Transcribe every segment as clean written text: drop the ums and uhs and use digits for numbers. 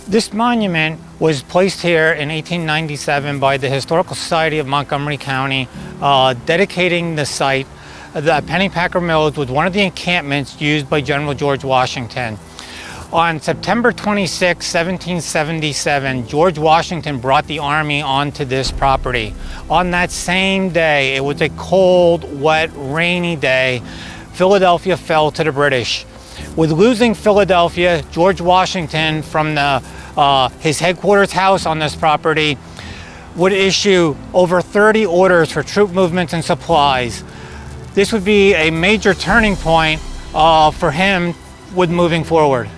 This monument was placed here in 1897 by the Historical Society of Montgomery County, dedicating the site. The Pennypacker Mills was one of the encampments used by General George Washington. On September 26, 1777, George Washington brought the army onto this property. On that same day, it was a cold, wet, rainy day, Philadelphia fell to the British. With losing Philadelphia, George Washington, from his headquarters house on this property, would issue over 30 orders for troop movements and supplies. This would be a major turning point for him with moving forward.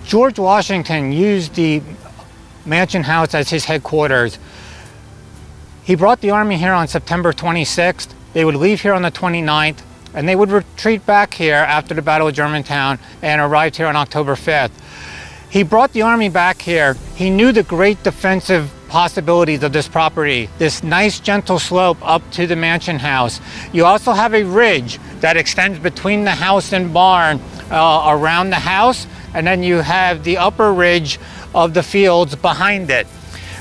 George Washington used the Mansion House as his headquarters. He brought the army here on September 26th. They would leave here on the 29th, and they would retreat back here after the Battle of Germantown and arrived here on October 5th. He brought the army back here. He knew the great defensive possibilities of this property, this nice gentle slope up to the Mansion House. You also have a ridge that extends between the house and barn around the house, and then you have the upper ridge of the fields behind it.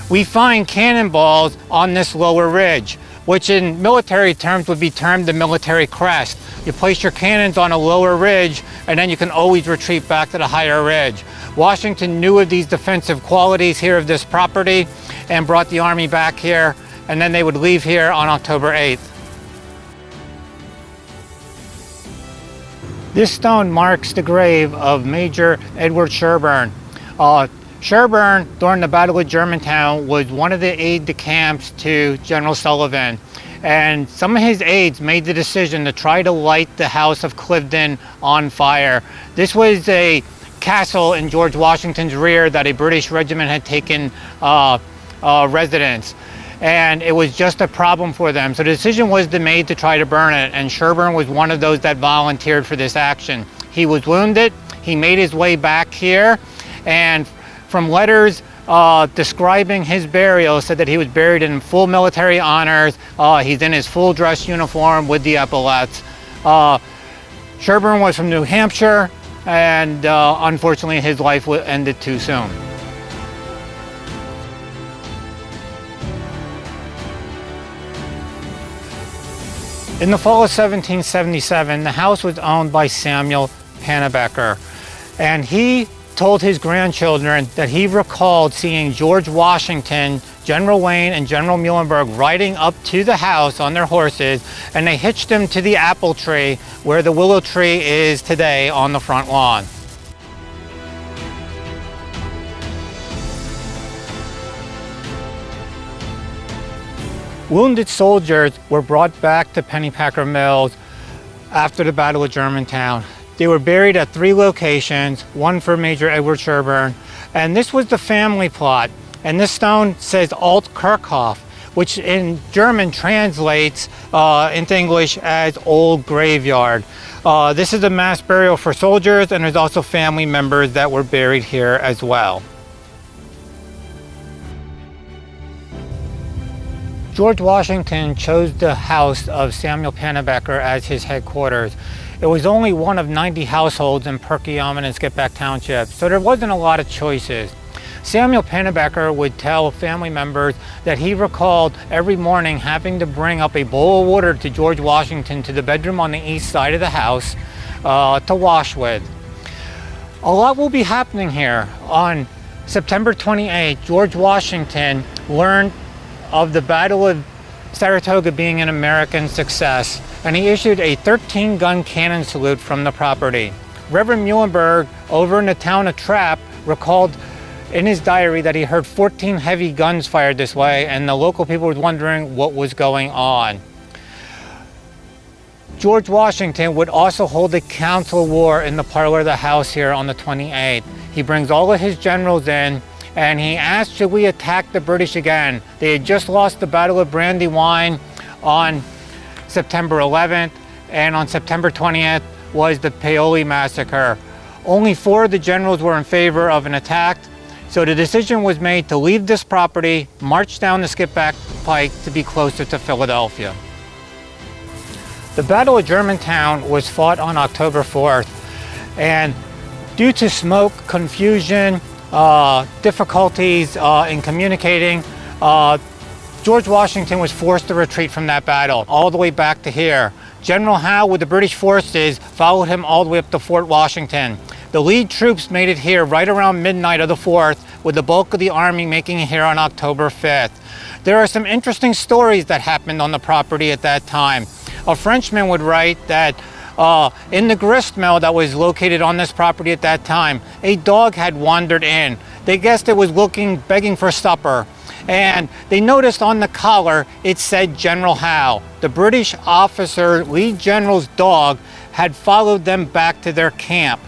We find cannonballs on this lower ridge, which in military terms would be termed the military crest. You place your cannons on a lower ridge, and then you can always retreat back to the higher ridge. Washington knew of these defensive qualities here of this property and brought the army back here, and then they would leave here on October 8th. This stone marks the grave of Major Edward Sherburne. Sherburne, during the Battle of Germantown, was one of the aides-de-camp to General Sullivan. And some of his aides made the decision to try to light the house of Cliveden on fire. This was a castle in George Washington's rear that a British regiment had taken residence. And it was just a problem for them. So the decision was made to try to burn it, and Sherburne was one of those that volunteered for this action. He was wounded, he made his way back here, and from letters describing his burial, said that he was buried in full military honors. He's in his full dress uniform with the epaulets. Sherburne was from New Hampshire, and unfortunately his life ended too soon. In the fall of 1777, the house was owned by Samuel Pennypacker, and he told his grandchildren that he recalled seeing George Washington, General Wayne, and General Muhlenberg riding up to the house on their horses, and they hitched him to the apple tree where the willow tree is today on the front lawn. Wounded soldiers were brought back to Pennypacker Mills after the Battle of Germantown. They were buried at 3 locations, one for Major Edward Sherburne, and this was the family plot. And this stone says Alt Kirchhof, which in German translates into English as Old Graveyard. This is a mass burial for soldiers, and there's also family members that were buried here as well. George Washington chose the house of Samuel Pennypacker as his headquarters. It was only one of 90 households in Perkiomen and Skippack Township, so there wasn't a lot of choices. Samuel Pennypacker would tell family members that he recalled every morning having to bring up a bowl of water to George Washington to the bedroom on the east side of the house to wash with. A lot will be happening here. On September 28, George Washington learned of the Battle of Saratoga being an American success, and he issued a 13-gun cannon salute from the property. Reverend Muhlenberg, over in the town of Trapp, recalled in his diary that he heard 14 heavy guns fired this way, and the local people were wondering what was going on. George Washington would also hold a council of war in the parlor of the house here on the 28th. He brings all of his generals in, and he asked, should we attack the British again? They had just lost the Battle of Brandywine on September 11th, and on September 20th was the Paoli massacre. Only 4 of the generals were in favor of an attack, so the decision was made to leave this property, march down the Skipback Pike to be closer to Philadelphia. The Battle of Germantown was fought on October 4th, and due to smoke, confusion, difficulties in communicating, George Washington was forced to retreat from that battle all the way back to here. General Howe with the British forces followed him all the way up to Fort Washington. The lead troops made it here right around midnight of the 4th, with the bulk of the army making it here on October 5th. There are some interesting stories that happened on the property at that time. A Frenchman would write that in the grist mill that was located on this property at that time, a dog had wandered in. They guessed it was begging for supper, and they noticed on the collar it said General Howe. The British officer, Lead General's dog, had followed them back to their camp.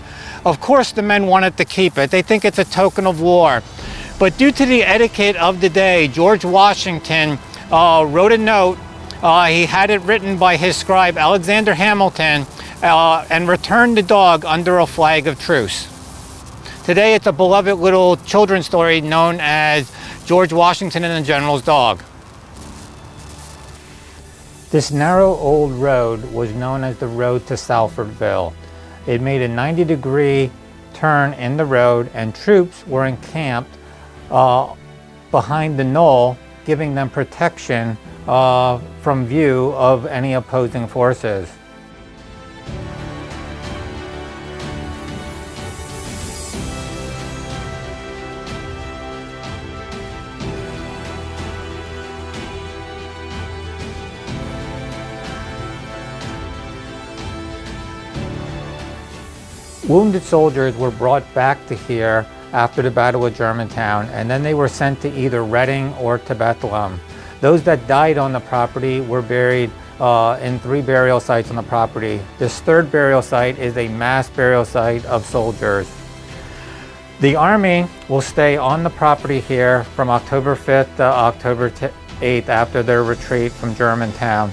Of course, the men wanted to keep it. They think it's a token of war. But due to the etiquette of the day, George Washington wrote a note. He had it written by his scribe, Alexander Hamilton, and returned the dog under a flag of truce. Today, it's a beloved little children's story known as George Washington and the General's Dog. This narrow old road was known as the road to Salfordville. It made a 90-degree turn in the road, and troops were encamped behind the knoll, giving them protection from view of any opposing forces. Wounded soldiers were brought back to here after the Battle of Germantown, and then they were sent to either Reading or to Bethlehem. Those that died on the property were buried in 3 burial sites on the property. This 3rd burial site is a mass burial site of soldiers. The Army will stay on the property here from October 5th to October 8th after their retreat from Germantown.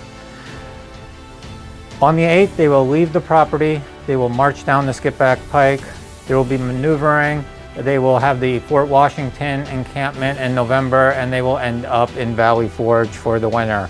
On the 8th, they will leave the property. They will march down the Skipback Pike. There will be maneuvering. They will have the Fort Washington encampment in November, and they will end up in Valley Forge for the winter.